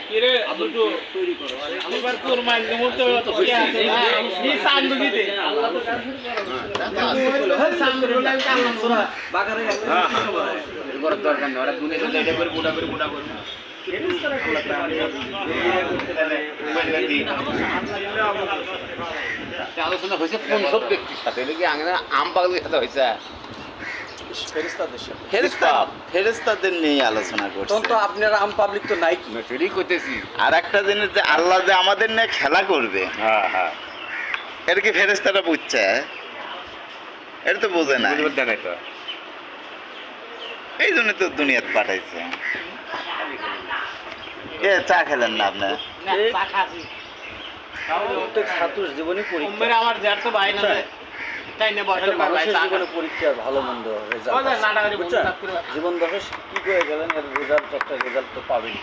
কিরে দুটো তৈরি করো এবার তোর মাইল দেবো তো কি আছে না কি সান্দু দিতে আল্লাহ তো সান্দু বলে আমি কালাম তোরা বাগারে এবার দরকার নেই ওরা দুনে চলে এটা করে বুড়া করে আলোচনা হয়েছে কোন সব ব্যক্তির সাথে এটা কি আম পাগলের সাথে হয়েছে ফেরেশতাদের নিয়ে আলোচনা করছে। তখন তো আপনার আম পাবলিক তো নাই কি সেটাই করতেছি আর একটা জিনিস যে আল্লাহ যে আমাদের নিয়ে খেলা করবে, হ্যাঁ হ্যাঁ এটা কি ফেরেশতারা বুঝছে? এটা তো বোঝে না, দেখাই তো এই জন্য তো দুনিয়াতে পাঠাইছে। এ চা খেলেন না আপনি? প্রত্যেক ছাত্রের জীবনে পরীক্ষা, আমার যার তো ভাই না তাই না বসে মানুষের জীবনে পরীক্ষা, ভালো মন্দ রেজাল্ট, জীবন দশে কি করে গেলেন, এর রেজাল্ট একটা রেজাল্ট তো পাবেন।